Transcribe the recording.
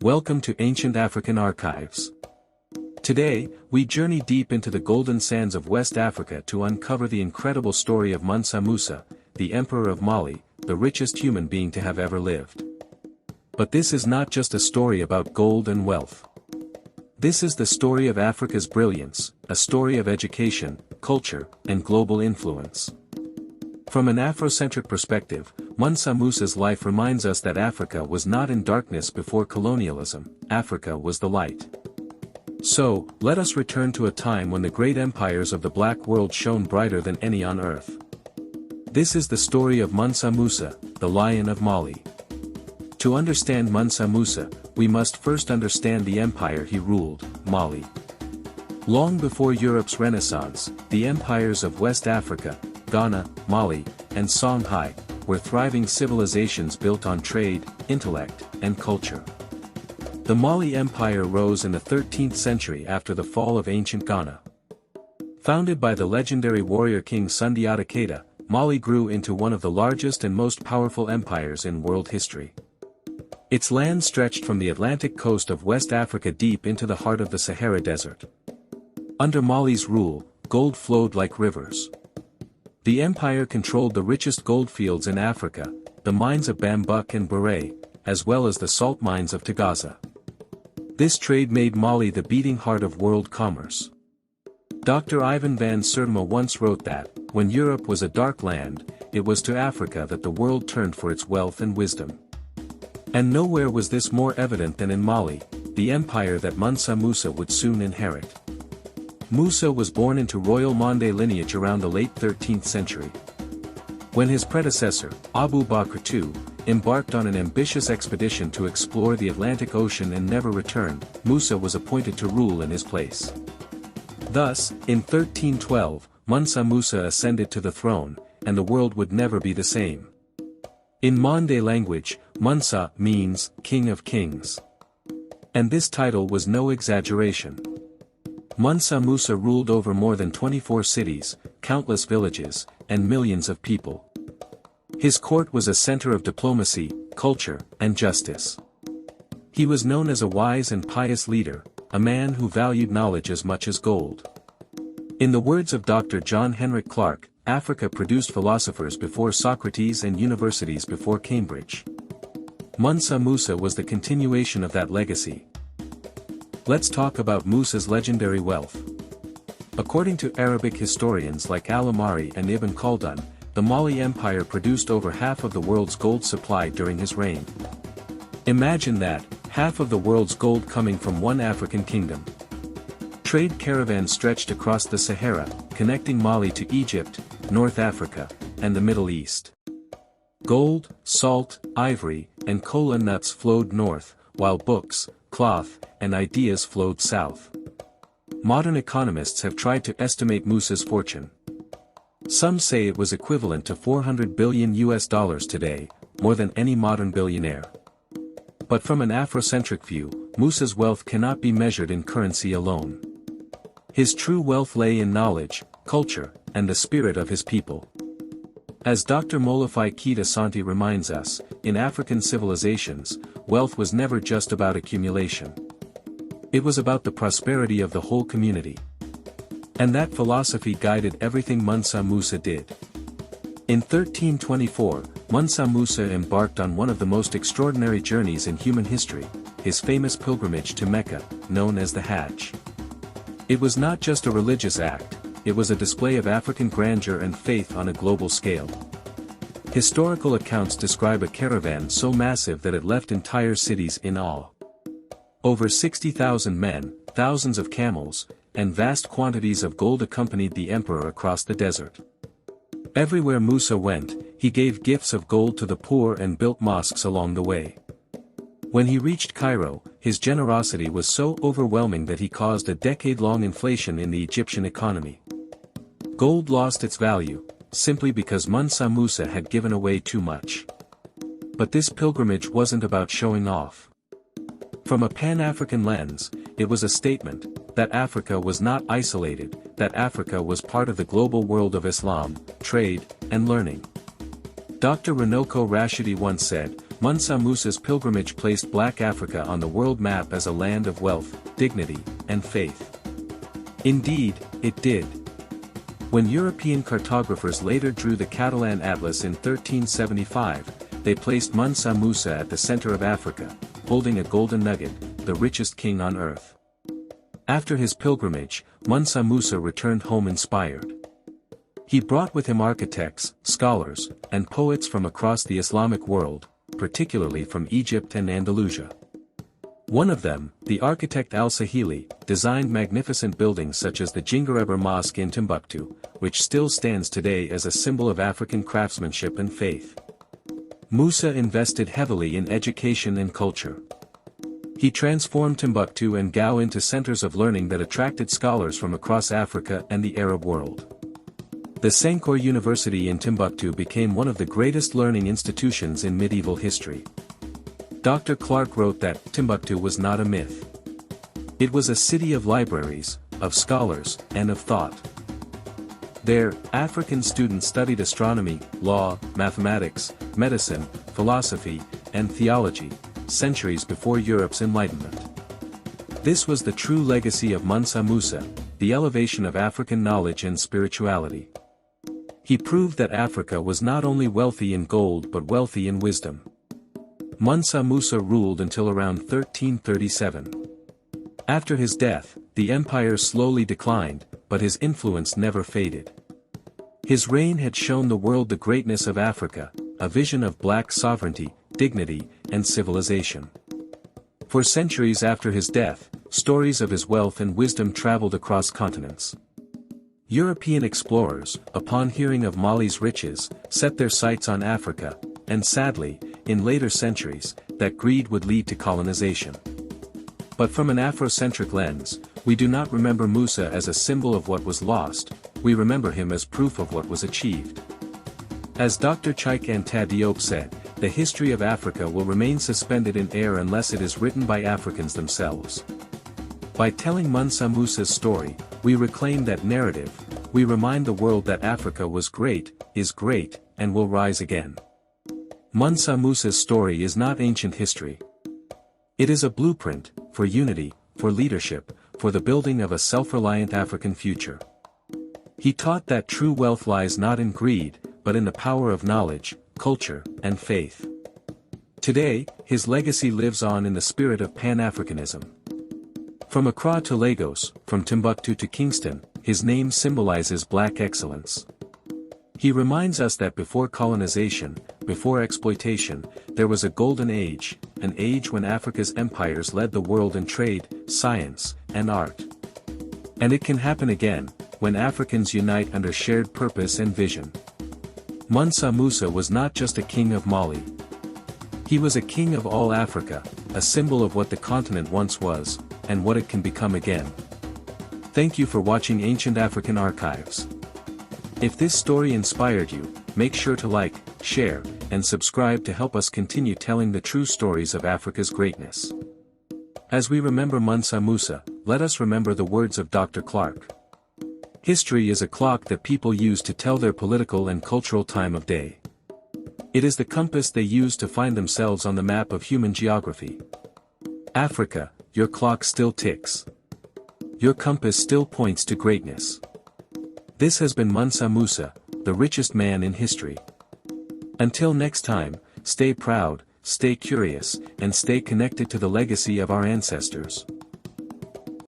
Welcome to Ancient African Archives. Today, we journey deep into the golden sands of West Africa to uncover the incredible story of Mansa Musa, the Emperor of Mali, the richest human being to have ever lived. But this is not just a story about gold and wealth. This is the story of Africa's brilliance, a story of education, culture, and global influence. From an Afrocentric perspective, Mansa Musa's life reminds us that Africa was not in darkness before colonialism, Africa was the light. So, let us return to a time when the great empires of the Black world shone brighter than any on earth. This is the story of Mansa Musa, the Lion of Mali. To understand Mansa Musa, we must first understand the empire he ruled, Mali. Long before Europe's Renaissance, the empires of West Africa, Ghana, Mali, and Songhai, were thriving civilizations built on trade, intellect, and culture. The Mali Empire rose in the 13th century after the fall of ancient Ghana. Founded by the legendary warrior king Sundiata Keita, Mali grew into one of the largest and most powerful empires in world history. Its land stretched from the Atlantic coast of West Africa deep into the heart of the Sahara Desert. Under Mali's rule, gold flowed like rivers. The empire controlled the richest gold fields in Africa, the mines of Bambuk and Bure, as well as the salt mines of Tagaza. This trade made Mali the beating heart of world commerce. Dr. Ivan van Sertima once wrote that, when Europe was a dark land, it was to Africa that the world turned for its wealth and wisdom. And nowhere was this more evident than in Mali, the empire that Mansa Musa would soon inherit. Musa was born into royal Mande lineage around the late 13th century. When his predecessor, Abu Bakr II, embarked on an ambitious expedition to explore the Atlantic Ocean and never returned, Musa was appointed to rule in his place. Thus, in 1312, Mansa Musa ascended to the throne, and the world would never be the same. In Mande language, Mansa means King of Kings. And this title was no exaggeration. Mansa Musa ruled over more than 24 cities, countless villages, and millions of people. His court was a center of diplomacy, culture, and justice. He was known as a wise and pious leader, a man who valued knowledge as much as gold. In the words of Dr. John Henrik Clarke, Africa produced philosophers before Socrates and universities before Cambridge. Mansa Musa was the continuation of that legacy. Let's talk about Musa's legendary wealth. According to Arabic historians like Al-Amari and Ibn Khaldun, the Mali Empire produced over half of the world's gold supply during his reign. Imagine that, half of the world's gold coming from one African kingdom. Trade caravans stretched across the Sahara, connecting Mali to Egypt, North Africa, and the Middle East. Gold, salt, ivory, and kola nuts flowed north, while books, cloth, and ideas flowed south. Modern economists have tried to estimate Musa's fortune. Some say it was equivalent to $400 billion today, more than any modern billionaire. But from an Afrocentric view, Musa's wealth cannot be measured in currency alone. His true wealth lay in knowledge, culture, and the spirit of his people. As Dr. Molefi Keita Santi reminds us, in African civilizations, wealth was never just about accumulation. It was about the prosperity of the whole community. And that philosophy guided everything Mansa Musa did. In 1324, Mansa Musa embarked on one of the most extraordinary journeys in human history, his famous pilgrimage to Mecca, known as the Hajj. It was not just a religious act, it was a display of African grandeur and faith on a global scale. Historical accounts describe a caravan so massive that it left entire cities in awe. Over 60,000 men, thousands of camels, and vast quantities of gold accompanied the emperor across the desert. Everywhere Musa went, he gave gifts of gold to the poor and built mosques along the way. When he reached Cairo, his generosity was so overwhelming that he caused a decade-long inflation in the Egyptian economy. Gold lost its value, simply because Mansa Musa had given away too much. But this pilgrimage wasn't about showing off. From a Pan-African lens, it was a statement that Africa was not isolated, that Africa was part of the global world of Islam, trade, and learning. Dr. Runoko Rashidi once said, Mansa Musa's pilgrimage placed Black Africa on the world map as a land of wealth, dignity, and faith. Indeed, it did. When European cartographers later drew the Catalan Atlas in 1375, they placed Mansa Musa at the center of Africa, holding a golden nugget, the richest king on earth. After his pilgrimage, Mansa Musa returned home inspired. He brought with him architects, scholars, and poets from across the Islamic world, particularly from Egypt and Andalusia. One of them, the architect al-Sahili, designed magnificent buildings such as the Djinguereber Mosque in Timbuktu, which still stands today as a symbol of African craftsmanship and faith. Musa invested heavily in education and culture. He transformed Timbuktu and Gao into centers of learning that attracted scholars from across Africa and the Arab world. The Sankore University in Timbuktu became one of the greatest learning institutions in medieval history. Dr. Clark wrote that Timbuktu was not a myth. It was a city of libraries, of scholars, and of thought. There, African students studied astronomy, law, mathematics, medicine, philosophy, and theology, centuries before Europe's Enlightenment. This was the true legacy of Mansa Musa, the elevation of African knowledge and spirituality. He proved that Africa was not only wealthy in gold but wealthy in wisdom. Mansa Musa ruled until around 1337. After his death, the empire slowly declined, but his influence never faded. His reign had shown the world the greatness of Africa, a vision of black sovereignty, dignity, and civilization. For centuries after his death, stories of his wealth and wisdom traveled across continents. European explorers, upon hearing of Mali's riches, set their sights on Africa, and sadly, in later centuries, that greed would lead to colonization. But from an Afrocentric lens, we do not remember Musa as a symbol of what was lost, we remember him as proof of what was achieved. As Dr. Cheikh Anta Diop said, the history of Africa will remain suspended in air unless it is written by Africans themselves. By telling Mansa Musa's story, we reclaim that narrative, we remind the world that Africa was great, is great, and will rise again. Mansa Musa's story is not ancient history. It is a blueprint, for unity, for leadership, for the building of a self-reliant African future. He taught that true wealth lies not in greed, but in the power of knowledge, culture, and faith. Today, his legacy lives on in the spirit of Pan-Africanism. From Accra to Lagos, from Timbuktu to Kingston, his name symbolizes black excellence. He reminds us that before colonization, before exploitation, there was a golden age, an age when Africa's empires led the world in trade, science, and art. And it can happen again, when Africans unite under shared purpose and vision. Mansa Musa was not just a king of Mali. He was a king of all Africa, a symbol of what the continent once was, and what it can become again. Thank you for watching Ancient African Archives. If this story inspired you, make sure to like, share, and subscribe to help us continue telling the true stories of Africa's greatness. As we remember Mansa Musa, let us remember the words of Dr. Clark. History is a clock that people use to tell their political and cultural time of day. It is the compass they use to find themselves on the map of human geography. Africa, your clock still ticks. Your compass still points to greatness. This has been Mansa Musa, the richest man in history. Until next time, stay proud, stay curious, and stay connected to the legacy of our ancestors.